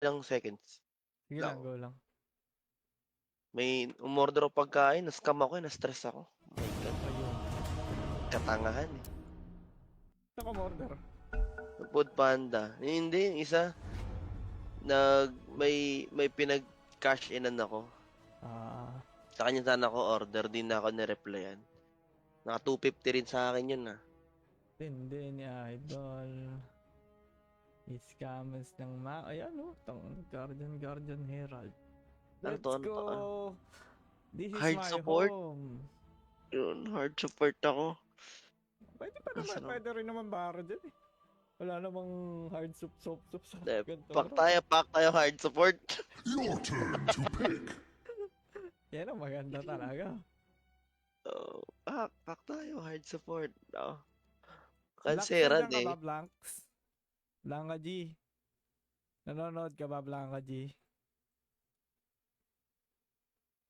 Ilang seconds Sige lang, lang. go lang. May umorder ako pagkain, na-scam ako, na-stress ako. Oh my God, Ayun. katangahan, eh. Saan ka order? Foodpanda. Hindi, yung isa, may pinag-cash inan ako. Ah, Sa kanya sana ako order, di na ako ni-replyan. Naka 250 rin sa akin yun, ah. hindi ni Idol. Scammers ng Ayan oh, Guardian Herald. Ano to, Let's ano to, ah? go! This is Hard my support? home. Yun, hard support ako. Pwede pa naman, Sarap. pwede rin naman baro dyan eh. Wala namang hard soup sa ganito Pack tayo hard support. Your turn to pick. Yan ang maganda talaga. Oh, pack tayo hard support. Oh. Blanks, Kanseran, nandiyan ka ba, eh. Blanks? Blanca G. Nanonood ka ba, Blanca G?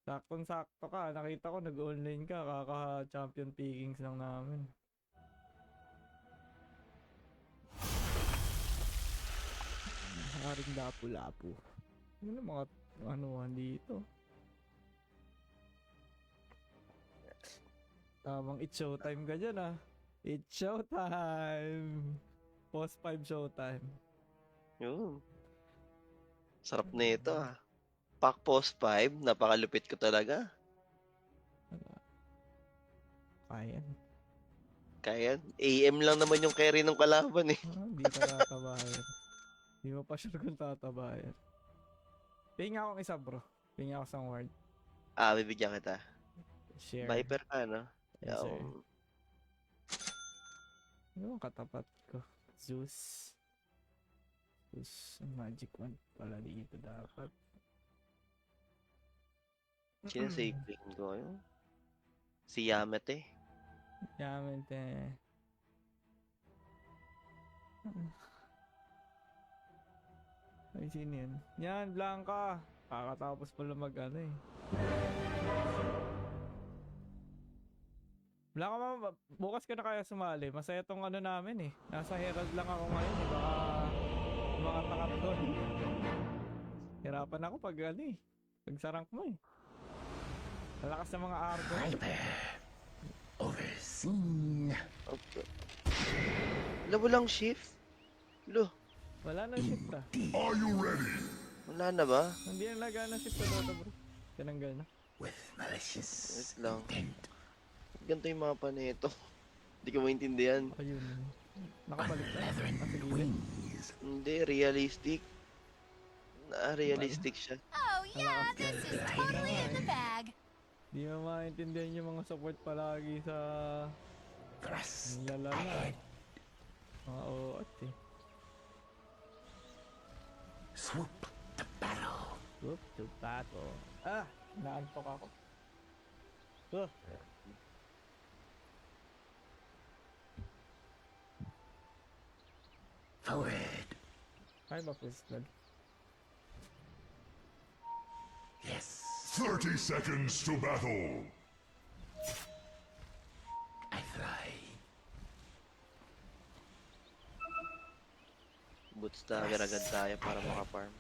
Saktong-sakto ka. Nakita ko nag-online ka. Kaka-champion pickings lang namin. Haring lapu-lapu. Ano mga anuhan dito? Tamang it's showtime ka dyan ah. It's showtime! Post 5 showtime. Yun. Sarap na ito, ah. Pack post 5, napakalupit ko talaga. Kaya. Kaya, AM lang naman yung carry ng kalaban, eh. Hindi ka tatabayan. Hindi mo pa sure kung tatabayan. Tingin akong isa bro. Tingin ako sa word. Bibigyan kita. Share. Viper ka, no? Yes sir. Yung, Ano ang katapat ko? Zeus. Zeus. Magic wand pala dito dapat. sinasave lane ko yun. Si Yamete. Yaman te. Ay, sino yan? Yan, Blanca. Kakatapos pala mag ano eh. Blanca, bukas ka na kaya sumali. Masaya tong ano namin eh. Nasa Herald lang ako ngayon eh. Baka mga takap doon. Hirapan ako pag ano eh. Pag sarangk mo eh. Lalakas ng mga argo. Overseen. Okay. Wala lang shift. Lo, Wala na shift ah. Are you ready? wala na ba? Hindi na nagana shift sa Dota bro. Tinanggal na. With malicious Wait lang. intent. Ganito yung mapa na ito. Hindi ko maintindihan. Ayun. Nakabalik na. Unleathern Nasa gilid. wings. Hindi, realistic. Realistic siya. Oh yeah, Alakas this is totally in the bag. Di mo maintindihan yung mga support palagi sa Thrust lalala. ahead. Mga OOT eh. Swoop to battle. Whoop to battle. Naantok ako. Forward. Kaya ba pistol? Yes. 30 seconds to battle. I fly. Boots dagger agad tayo para makaparm.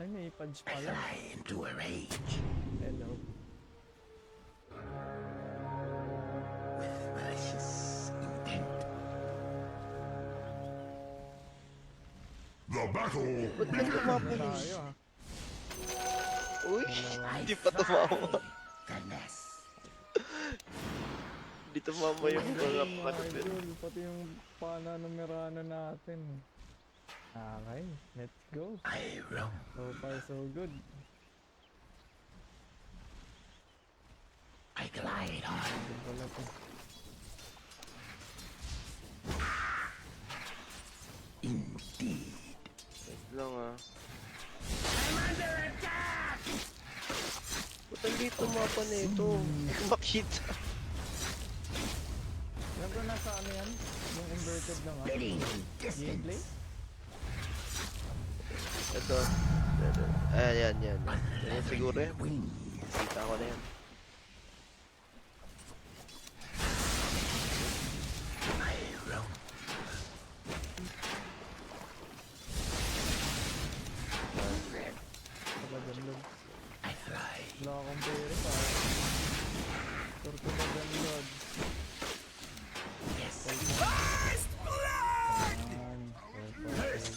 Ay, may punch I pala. fly into a rage. Hello. With malicious intent. The battle Ba't ka tumapo Ano nun? tayo ah? Uy, Dalawa. hindi pa tumama. The nest. Hindi tumama yung mga patapin. Idol, pati yung pananumerano natin. Okay, let's go. I roam. So far so good. I glide on. Good pala to. Indeed. Wait lang, ah. Ba't hindi tumapa na ito? Hindi ko makita. Alam ko nasa ano yan? Yung inverted lang ah. Bidding Gameplay? distance. Ito. Ayan, yan. Ayan siguro yan. Wings. Kita ko na yan. I roam.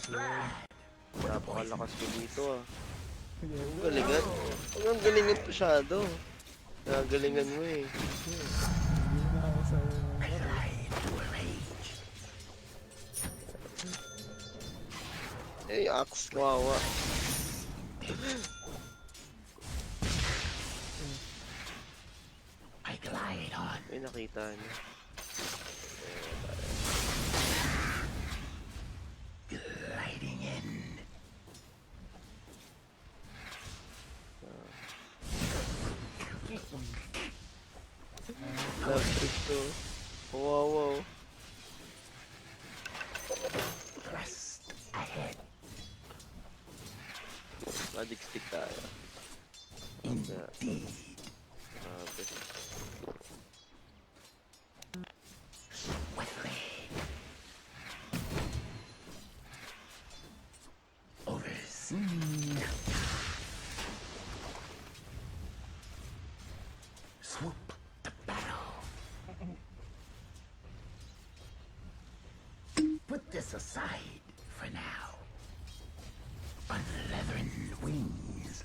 Napakalakas ko dito ah. Yes, Ang galingan. Ang galingan masyado. Galingan mo eh. hindi na ako sa Fly into a rage. Eh, axe, kawawa. I glide on. May nakita niya. Gliding in. Love trip to. Wow. Thrust ahead. Magic stick tayo. Indeed. Grabe. Swiftly. Overseen. Swoop the battle. Put this aside for now. Unleathern wings.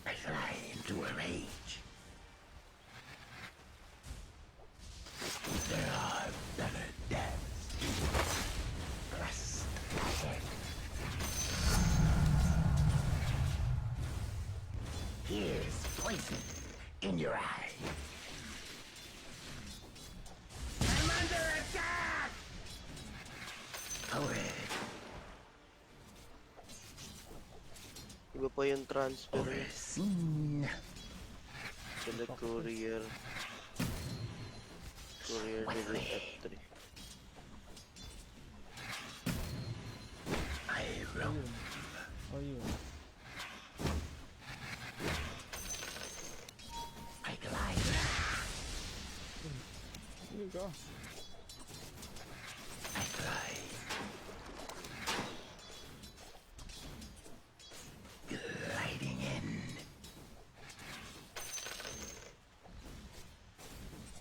I fly into a rage. There are better deaths. Thrust ahead. Here's poison in your eye. I'm under attack! Forward. Iba pa yung transfer niya. Overseen. Select courier. Courier level F3. I roam. Oh, yun. I glide. Here you go. I fly. Gliding in.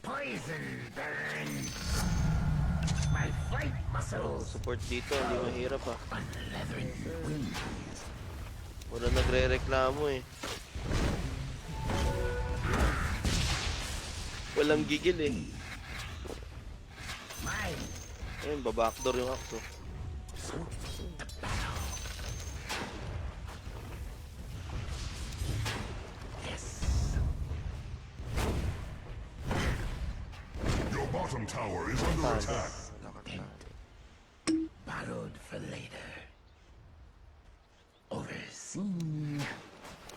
Poison burn. My flight muscles. Support dito, hindi mahirap ah. Unleathern wings. Wala nagre-reklamo eh. Walang gigil eh. Mine. Ayun, babackdoor yung akto. Swoop the battle. Yes. Your bottom tower is under attack. Borrowed for later. Overseen.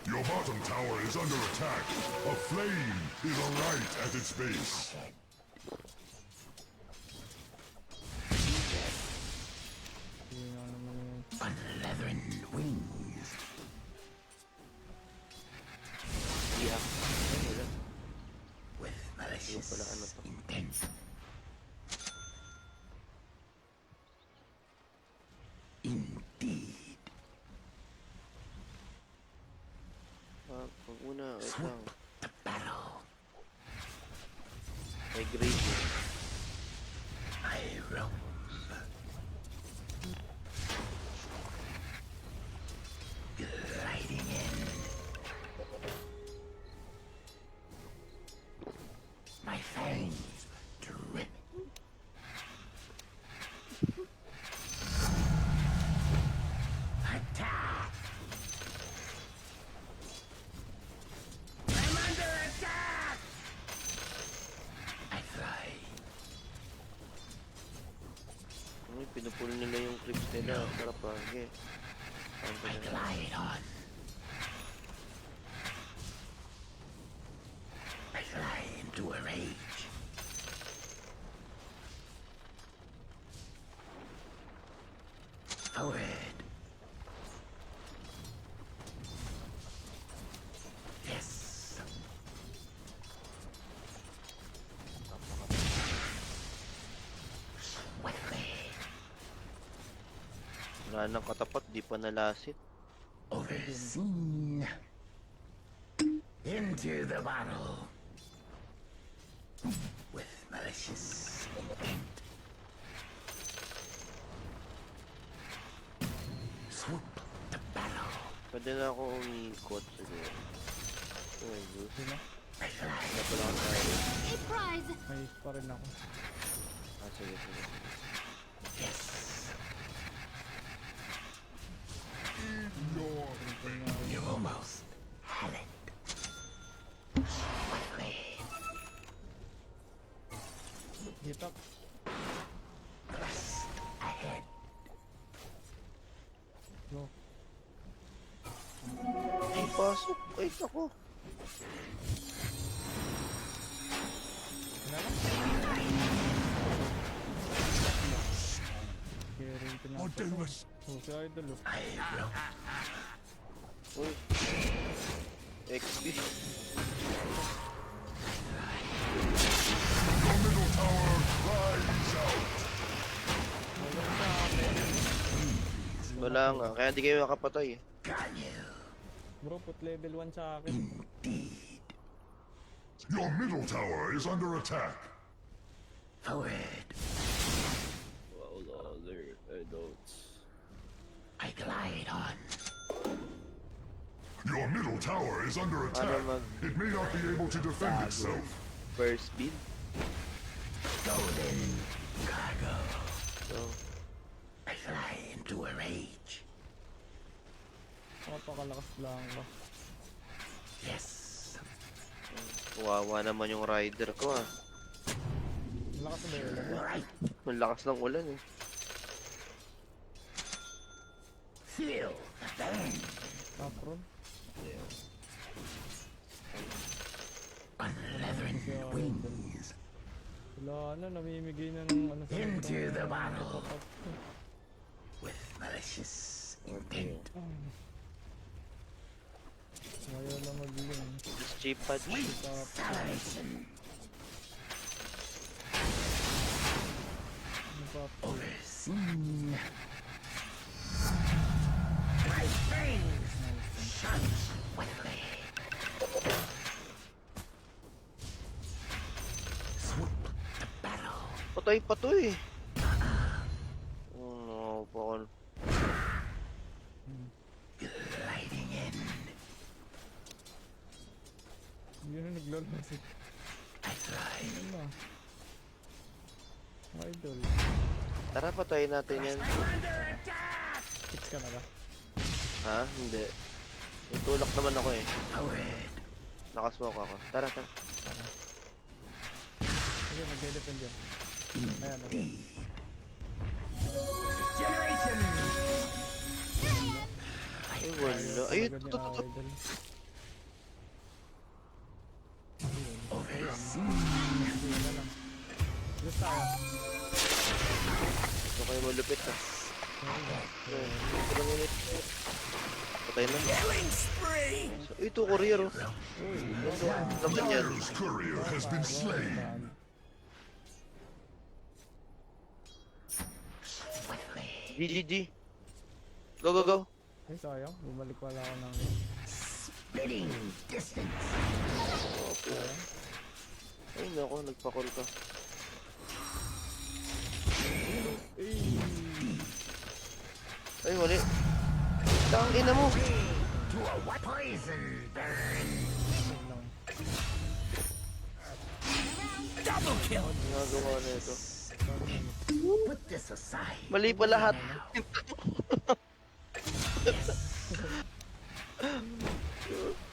Your bottom tower is under attack. A flame is right at its base. Yun nga naman yun. Unleathern wings. Iyak. Ay, wala. With malicious pala ano to. intent. Indeed. Ah, wag muna. Wait lang. Swoop the battle. May grade eh. I roam. Gliding in. My fangs drip. Attack! I'm under attack! I fly. Ay, pinupul nila yung clips nila. Sarap ah. Okay. Ano I na? glide on. I fly into a rage. Forward. Yes. Swiftly. Wala nang katapat, di pa nalasit. Overseen. Into the bottle. With malicious intent. Pwede na ako umikot siguro. Ay, Diyos. Sino? Wala pala ako tayo. A prize. May pa rin ako. Sige, sige. You almost had it. Flame. Hit up. Thrust ahead. Go. Ay, pasok. Ay, ako. Wala lang. Carry pinapasok. Oh, si Idol oh. I will. Uy. XP. Your middle tower cries out. Wala nga. Kaya hindi kayo makapatay eh. Got you. Bro, put level 1 sa akin. Your middle tower is under attack. Forward. Well, other adults. I glide on. Your middle tower is under attack. It may not be able to defend itself. First speed. Golden cargo. So, I fly into a rage. Napakalakas lang ba? Yes. kawawa naman yung rider ko ah. Lakas na yun. Right. Ang lakas ng ulan eh. Feel the burn. Tapron. Unleathering wings. Wala na, namimigay na ng ano sa Into the sobrang- battle. With malicious intent. Ayaw na mag-link. Just cheap pad. Salvation. Overseen. My fangs shines wetly. Swoop the battle. Patay pa to eh. Oh no, Paul. Gliding in. Yun na naglalasi. I fly. Ano na? Idol. Tara, patayin natin yan. Hits ka na ba? Ha? Hindi. May tulak naman ako eh. Forward. Nakasmoke ako. Tara, tara. Sige, mag-defend yan. Ayan, okay. Generation. Ay, wala. Ay, Agad ito, ni ito. Idol. Overseen. Sige na lang. Just tayo. Ito kayo malupit ah. Ayun, ito lang yun. Patay na. Killing spree. So, ito, courier oh. Naman yan. Dire's courier has been slain. Swiftly. GGG. Go, go, go. Ay, sayang. Bumalik wala ako ng... Spitting distance. Ay, naku, nagpa-call ka. Ay, mali. Tangina mo. To a poison burn. lang. Double kill. Nagawa na ito. Put this aside. Mali pa lahat.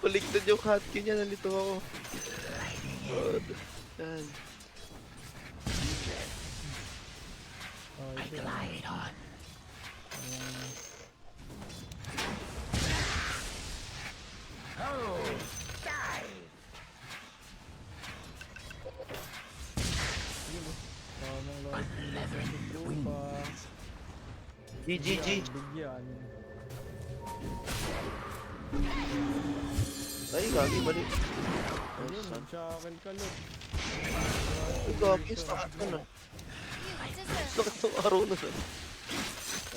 Baligtad yung hotkey niya. Nalito ako. God. Yan. Oh, I ito. glide on. Oh, dive. Tamang lang. Unleathering wings. GGG. Bigyan. Ay, gagi. Mali. Ayun, nag-shackle ka lang. Ay, gagi. Sakit ka na. You deserve Sakit ng araw na.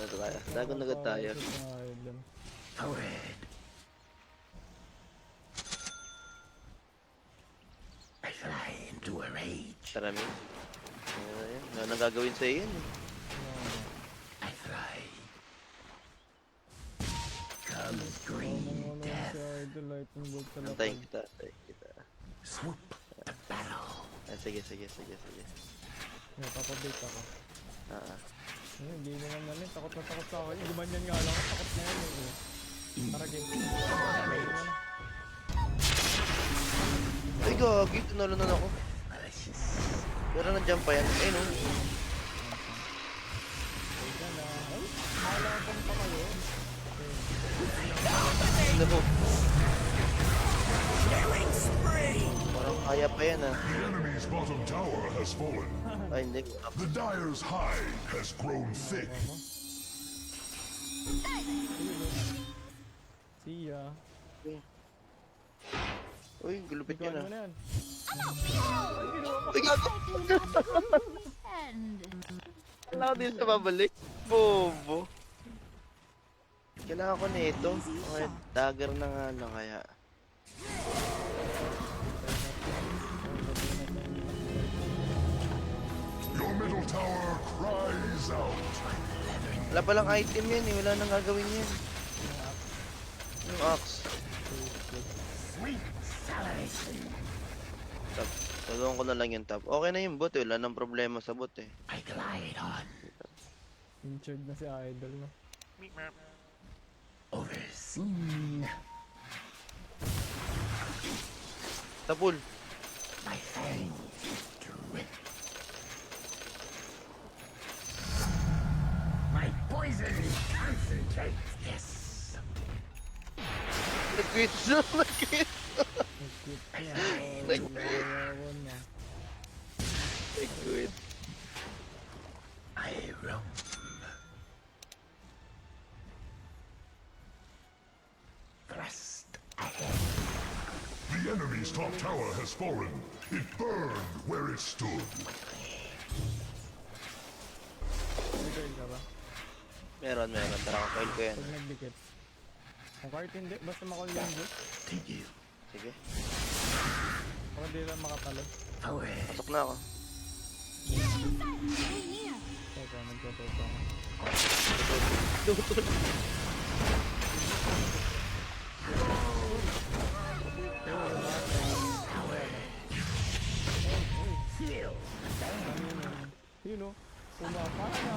Ano tayo? Dagan na agad tayo. Idol. Forward. I fly into a rage. Tara, min. Ayan. Ano nang gagawin sa iyan eh. I fly. Go. comes green death. Si Idol, lightning bolt sa Antayin lapad. kita, antayin kita. Swoop to battle. Ah, sige. Papabait ako. Ah. Hindi naman namin, takot na takot sa akin. Gumanyan nga lang, takot na yan eh. Tara game. Ay, gagi, tunalunan ako. Malicious. Pero nandiyan pa yan. Ayun, oh. Kaya na, ay, malapang pa kayo. Ano po? Parang kaya pa yan, ah. The enemy's bottom tower has fallen. Ay, hindi. The Dire's hide has grown thick. See ya. Uy, gulupit Ikaw yan, ano ah. na yan? Ay, gago! And Kailangan ko din sa babalik. Bobo. Kailangan ko nito. Okay, dagger na nga lang kaya. Your middle tower cries out. Wala palang item yan eh. Wala nang gagawin yan. Yung axe. Sweet salvation. Tap. Tulungan ko na lang yung top. Okay na yung bot eh. Wala nang problema sa bot eh. I glide on. Injured na si Idol no. Overseen. Tapul. My fangs drip. My poison concentrates. Yes. Nag-quit na. Nag-quit. Nag-quit na. Ayaw na. Nag-quit. I roam. Thrust ahead. The enemy's top tower has fallen. It burned where it stood. Nag-coil ka ba? Meron. Tara, kapail ko yan. Pag nagdikit. Kung kahit hindi, basta makall yung boot. Continue. Sige. Baka di lang makatalo. Forward. Pasok na ako. here. Teka, nagkatoto ako. Tutol. Feel. Yun o. Pumapana.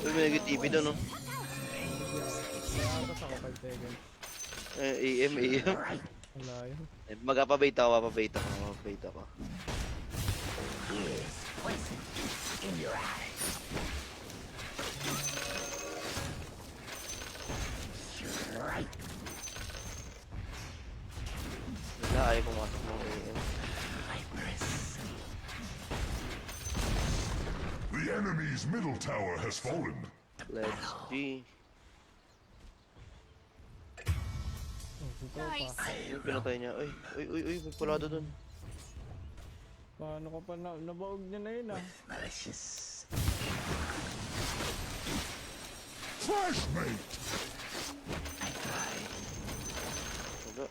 Uy, may nag-TV doon, no? Atas ako 5 seconds. AM. Wala yun. Magpapabait ako. Here's poison in your eyes. Right. Wala, ayaw pumasok ng AM. Viperous. The enemy's middle tower has fallen. Let's G. Oh, si Tropa. Nice. Yung pinatay niya. Uy, may pulado doon. Paano ko pa nabaog niya na yun ah. Malicious. Flashmate! I glide. Wala.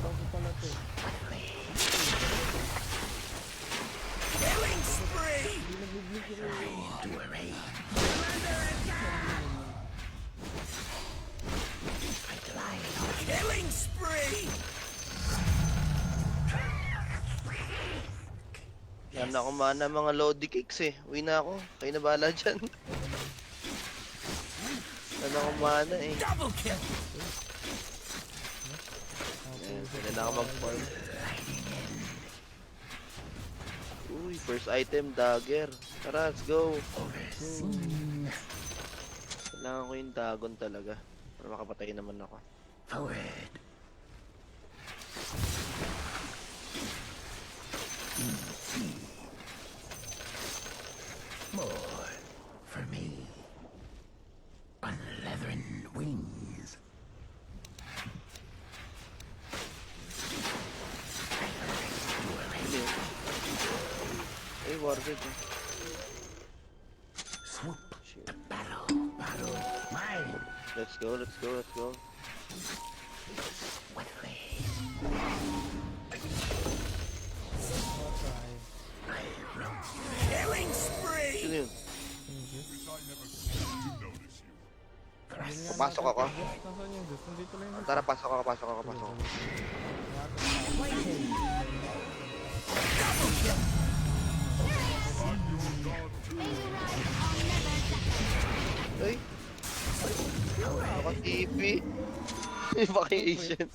Bago pala to. Killing spree. Hindi nag-blink yun eh. To a raid. I glide on. Killing spree. Yan na ako mana mga lodi cakes eh. Uwi na ako. Kayo na bahala dyan. Yan na ako mana eh. Double kill. Yan, sila na ako mag-farm. Uy, first item, dagger. Tara, let's go. Overseen. Kailangan ko yung dagon talaga. Para makapatay naman ako. Forward. More for me. On leathern wings. Hindi. Ay, warded eh. Swoop. Shit. Battle. Battle. Mine. Let's go. Swiftly. Killing spree! Sino yun? Yun nga Papasok natin, ako. Diyos. Nasaan yung Diyos? Nandito lang yung Diyos. Tara, pasok ako, pasok ako, pasok ako. Ay! Naka-TP. Vacation.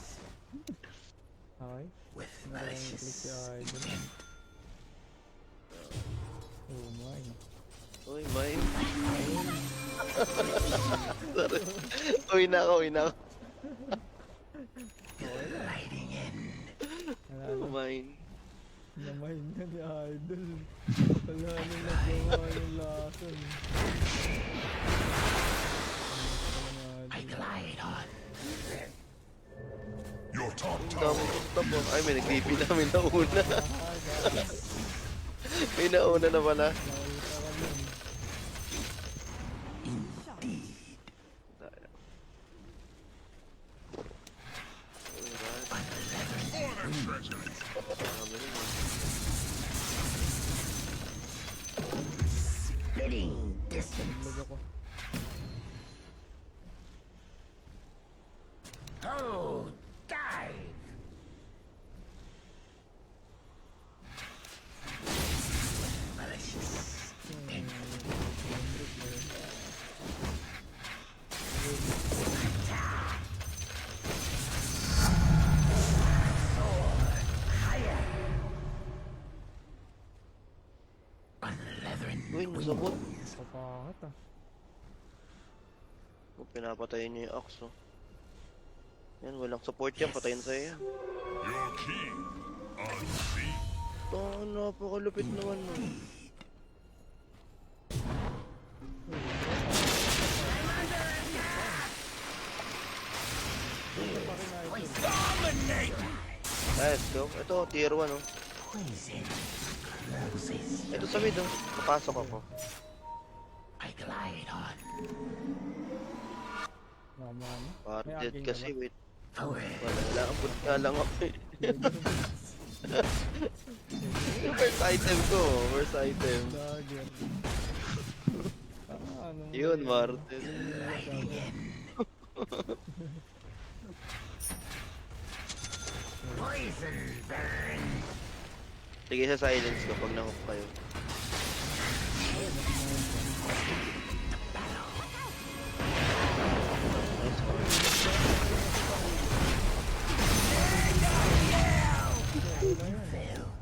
Okay. With Maraming click malicious si Idol. Oh my. Uy, may. Sorry. Uwi na ako, uwi na ako. lighting in. Wala May. Namay na ni Idol. Wala na nagawa yung lason. I glide on. Your top Ang tower dami kong stop oh. Ay, may nag-DP namin nauna. May nauna na pala. Indeed. Spitting distance. Lag ako. Oh, dive! Malicious. Unleathering Uy, nasabot. Papakat ah. Kung pinapatayin niya yung Axe, oh. Yan, walang support yan. Patayin sa'yo yan. your king unseen. Oh, napakalupit naman, no. dominate. Let's go. Ito, tier 1, oh. Poison closes. Ito sa mid, oh. Papasok ako. I glide on. Naman. Parang May dead aging kasi, na ba? wait. Forward. Wala lang, abot nga lang ako eh. Yung first item ko, first item. Dagger. Ano mo Yun, yan? Martin. Lighting in. Poison burn. Sige sa silence ko pag nahook kayo. Nice one.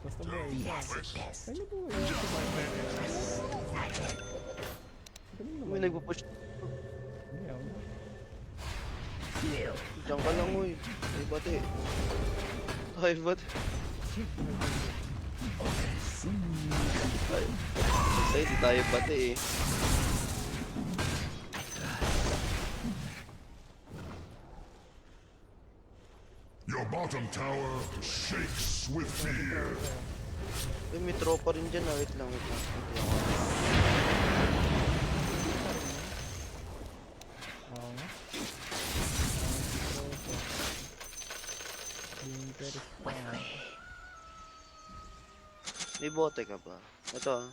Basta ba eh. Yes. Ano po yan? May nagpo-push. Ayan. Diyan ka lang, uy. Ay, bate. Ay, bate. Ay, di tayo bate eh. Your bottom tower shakes with fear. Uy, may tropa rin dyan, ah. Wait lang, wait lang. Hindi ako. Oo nga. Linker pa. May bote ka ba? Ito, ah.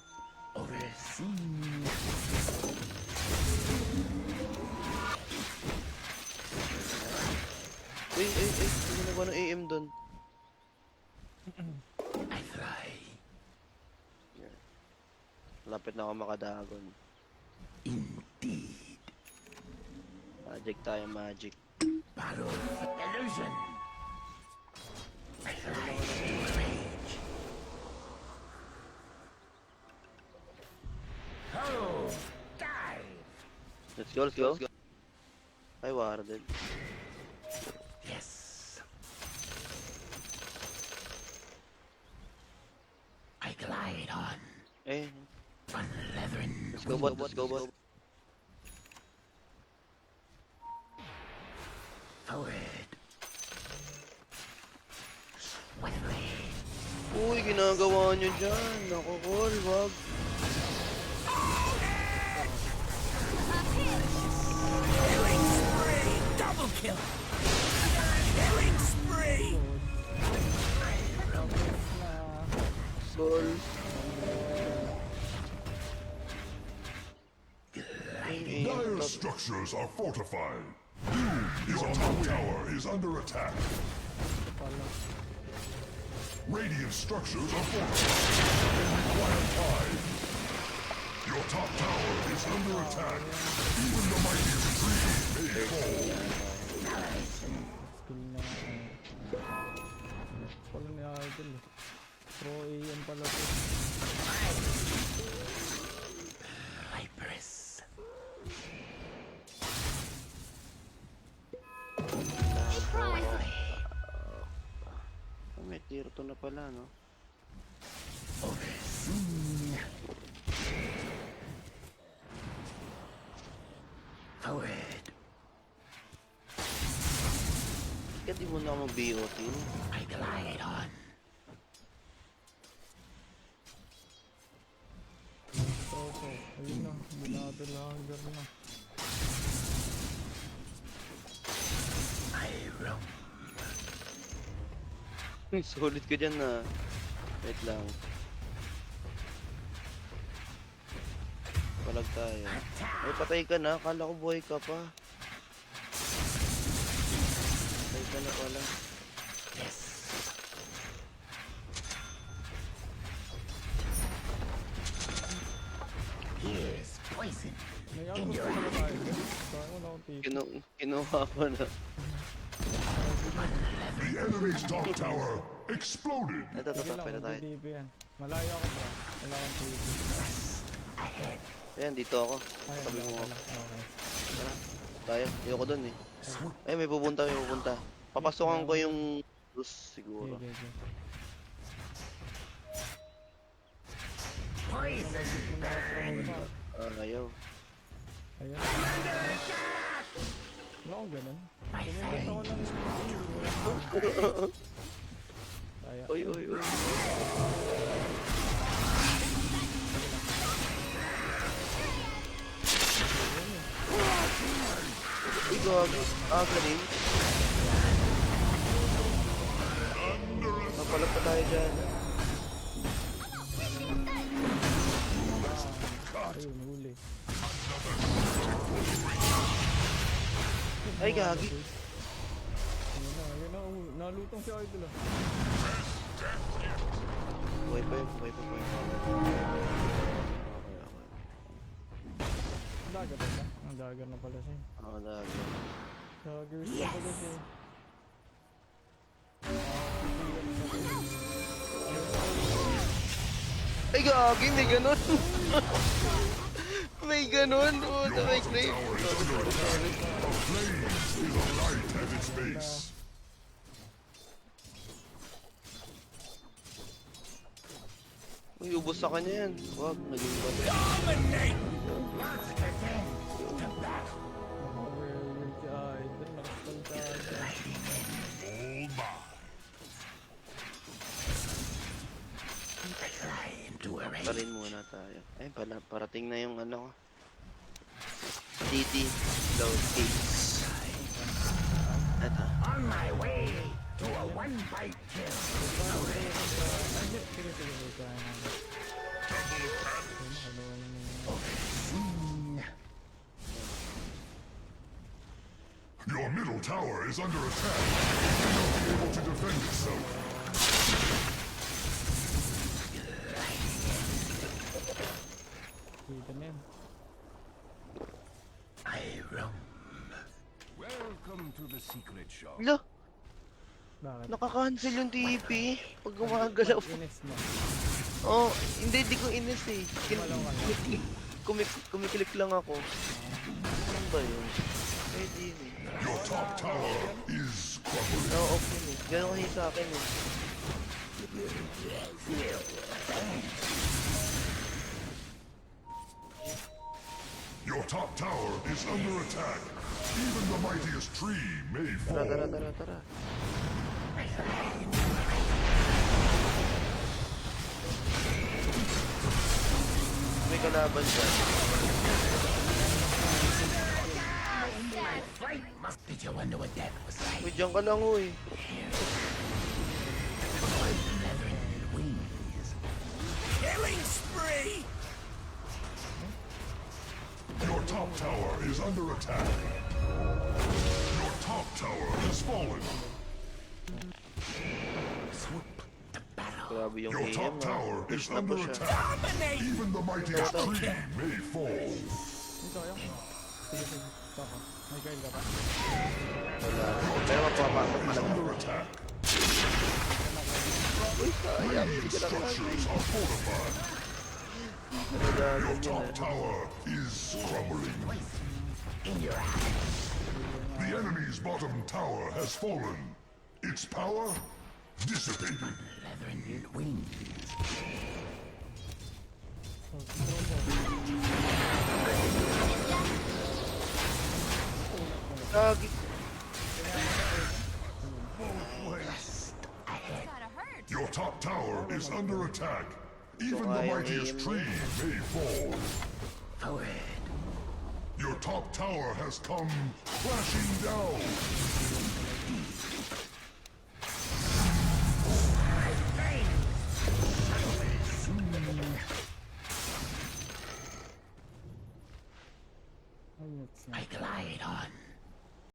Uy, hindi na ba ng AM dun? I fly. Lapit na ako makadagon. Indeed. Magic tayo, magic. Battle illusion. I fly to rage. Oh, dive. Let's go, let's go. Ay, warded. Yes. I glide on. Eh, Unleathering. let's go, bot, let's go, bot. Forward. With me. Uy, ginagawa nyo dyan. Naku, call, wag. Killing spree. Double kill. Killing spree. Na. Sorry. structures are fortified. Your top tower is under attack. Pala. Radiant structures are fortified. They require time. Your top tower is under attack. Even the mightiest tree may fall. Skill na. Pala ni Idol eh. Pro AM pala to. Viperous. May tier 2 na pala, no? Forward. Kaya di mo na mag-BOT, no? I glide on. So, ayun na. Binado lager na. I roam. Solid ka dyan na. Wait lang. Palag tayo. Ay, patay ka na. Akala ko buhay ka pa. Patay ka na pala. Yes. Here's poison. May output pa pala tayo. Saan mo na akong tipo. Kinuha ko na. The enemy's top tower exploded. Ito, Sige lang, tatapay na tayo. magdi-DP yan. Malayo ako bro. Wala akong tipo. Ayan, dito ako. Ay, Sabi wala mo, pala. Okay. tara. Tayo. Ayoko dun eh. Ay, may pupunta, may pupunta. Papasokan ko yung bus siguro. Okay, okay. Poison. Ayaw. Ayan. Wala akong ganun. My Tumingin friend. ako lang. Kaya. Oy, oy, oy. Uy, gago. Galing. Napalag pa tayo dyan. Ayun, huli. Ay, gagi. Ayun na. Nalutong si Idol ah. Buhay pa yun, buhay pa, buhay pa. Dagger na. Ang dagger na pala siya. Ako lagi. Dagger na pala siya. Ay, gagi, may ganun. May ganun. Oh, na may claim. Tower is under attack. A flame is alight at its base. Uy, ubos sa kanya yan. Wag, naging ba? Overwhelmed si Idol. Nakasalta. All mine. Fly into a rain. Parin muna tayo. Ay, pala, parating na yung ano ko. DD, load gates. Eto. On my way to a one-bite kill. Sige, sige, sige. Kaya namin. Your middle tower is under attack. You will not be able to defend itself. Kita na yan. I roam. Welcome to the secret shop. Lo, Bakit? nakaka-cancel yung TP. Pag gumagalaw. Ines mo. Oh, hindi ko inis eh. Malaw ka na. Kumiklik lang ako. Ano ba yun? Pwede yun eh. Your top tower is crumbling. Oo, okay eh. Ganun kasi sa akin eh. Your top tower is under attack. Even the mightiest tree may Tara, tara, fall. tara, tara. May kalaban dyan. Did you wonder what that was like? Uy, dyan ka lang uy. Killing spree! Your top tower is under attack. Your top tower has fallen. Grabe yung Your AM, top no? tower Push is na under push siya. attack. Even the mightiest tree may fall. Dito kayo. Sige, sige. Saka. May kail ka ba? Wala. Pero mapapasok Is talaga. under attack. Uy, sayang. Radiant Sige lang lang. structures are fortified. Nagagal Your yun top eh. tower is crumbling. In your eyes. The enemy's bottom tower has fallen. Its power dissipated. Leathern wings. Gagi. Gotta hurt. Your top tower is under attack. Even the Kaya mightiest aim mo. tree may fall. Forward. Your top tower has come crashing down.